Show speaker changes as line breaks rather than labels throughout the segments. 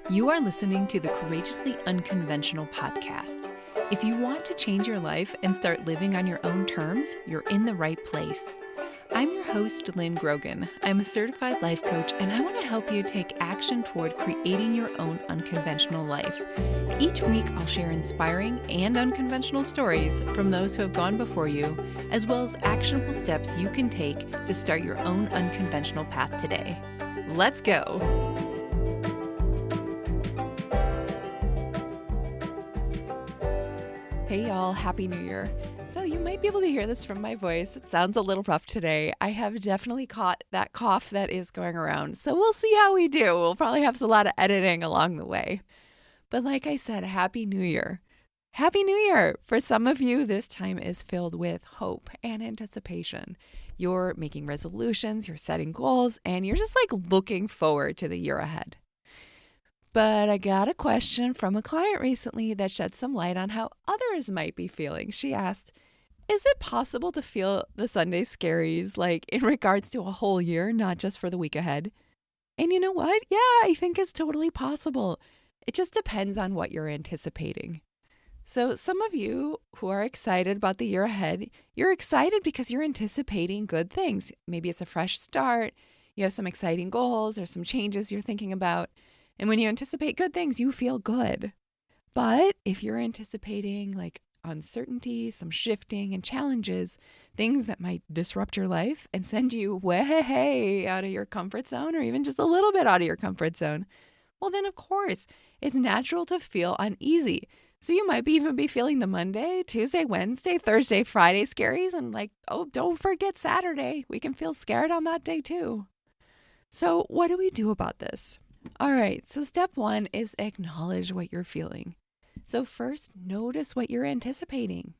You are listening to the Courageously Unconventional podcast. If you want to change your life and start living on your own terms, you're in the right place. I'm your host, Lynn Grogan. I'm a certified life coach, and I want to help you take action toward creating your own unconventional life. Each week, I'll share inspiring and unconventional stories from those who have gone before you, as well as actionable steps you can take to start your own unconventional path today. Let's go! Hey y'all, Happy New Year. So you might be able to hear this from my voice. It sounds a little rough today. I have definitely caught that cough that is going around. So we'll see how we do. We'll probably have a lot of editing along the way. But like I said, Happy New Year. Happy New Year! For some of you, this time is filled with hope and anticipation. You're making resolutions, you're setting goals, and you're just looking forward to the year ahead. But I got a question from a client recently that shed some light on how others might be feeling. She asked, is it possible to feel the Sunday Scaries in regards to a whole year, not just for the week ahead? And you know what? Yeah, I think it's totally possible. It just depends on what you're anticipating. So some of you who are excited about the year ahead, you're excited because you're anticipating good things. Maybe it's a fresh start, you have some exciting goals or some changes you're thinking about. And when you anticipate good things, you feel good. But if you're anticipating uncertainty, some shifting and challenges, things that might disrupt your life and send you way out of your comfort zone or even just a little bit out of your comfort zone, well, then of course, it's natural to feel uneasy. So you might even be feeling the Monday, Tuesday, Wednesday, Thursday, Friday scaries and don't forget Saturday. We can feel scared on that day too. So what do we do about this? All right, so step one is acknowledge what you're feeling. So first, notice what you're anticipating.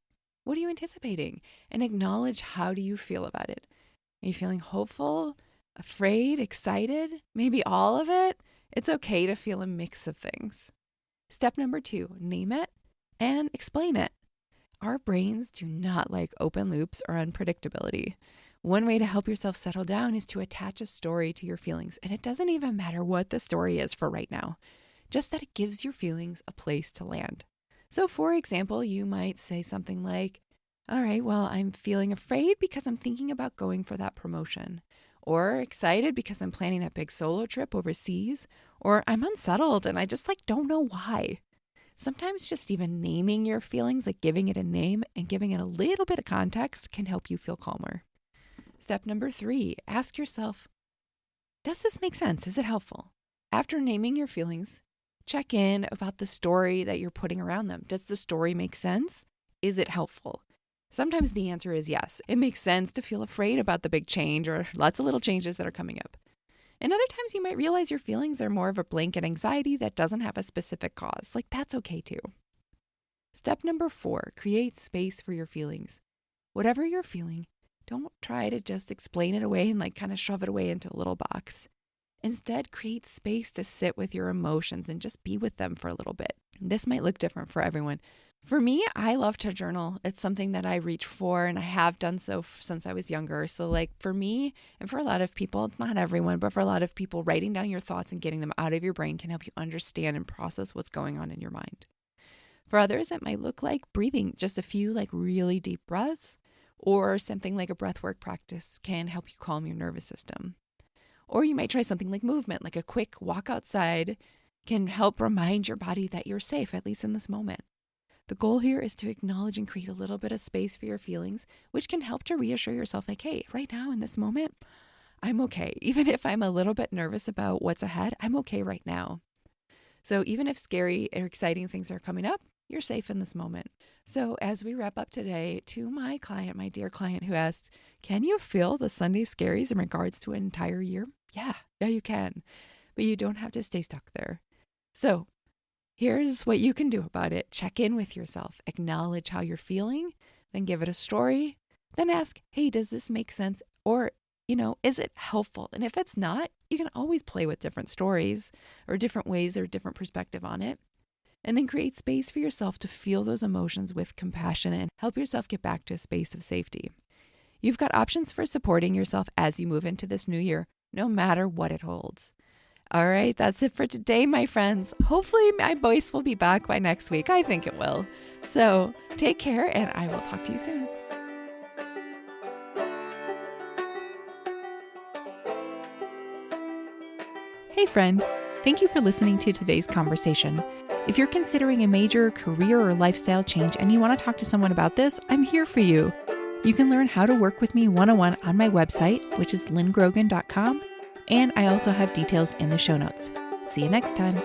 What are you anticipating? And acknowledge how do you feel about it. Are you feeling hopeful, afraid, excited? Maybe all of it? It's okay to feel a mix of things. Step number two, name it and explain it. Our brains do not like open loops or unpredictability. One way to help yourself settle down is to attach a story to your feelings. And it doesn't even matter what the story is for right now, just that it gives your feelings a place to land. So for example, you might say something like, all right, well, I'm feeling afraid because I'm thinking about going for that promotion, or excited because I'm planning that big solo trip overseas, or I'm unsettled and I just don't know why. Sometimes just even naming your feelings, giving it a name and giving it a little bit of context can help you feel calmer. Step number three, ask yourself, does this make sense? Is it helpful? After naming your feelings, check in about the story that you're putting around them. Does the story make sense? Is it helpful? Sometimes the answer is yes. It makes sense to feel afraid about the big change or lots of little changes that are coming up. And other times you might realize your feelings are more of a blanket anxiety that doesn't have a specific cause. That's okay too. Step number four, create space for your feelings. Whatever you're feeling, don't try to just explain it away and kind of shove it away into a little box. Instead, create space to sit with your emotions and just be with them for a little bit. This might look different for everyone. For me, I love to journal. It's something that I reach for, and I have done so since I was younger. So for me, and for a lot of people, not everyone, but for a lot of people, writing down your thoughts and getting them out of your brain can help you understand and process what's going on in your mind. For others, it might look like breathing just a few really deep breaths, or something like a breathwork practice can help you calm your nervous system. Or you might try something like movement, like a quick walk outside can help remind your body that you're safe, at least in this moment. The goal here is to acknowledge and create a little bit of space for your feelings, which can help to reassure yourself hey, right now in this moment, I'm okay. Even if I'm a little bit nervous about what's ahead, I'm okay right now. So even if scary or exciting things are coming up, you're safe in this moment. So as we wrap up today, to my client, my dear client who asked, can you feel the Sunday Scaries in regards to an entire year? Yeah, you can. But you don't have to stay stuck there. So here's what you can do about it. Check in with yourself. Acknowledge how you're feeling. Then give it a story. Then ask, hey, does this make sense? Or, is it helpful? And if it's not, you can always play with different stories or different ways or different perspective on it. And then create space for yourself to feel those emotions with compassion and help yourself get back to a space of safety. You've got options for supporting yourself as you move into this new year, no matter what it holds. All right, that's it for today, my friends. Hopefully my voice will be back by next week. I think it will. So take care, and I will talk to you soon. Hey friend, thank you for listening to today's conversation. If you're considering a major career or lifestyle change and you want to talk to someone about this, I'm here for you. You can learn how to work with me one-on-one on my website, which is lynngrogan.com, and I also have details in the show notes. See you next time.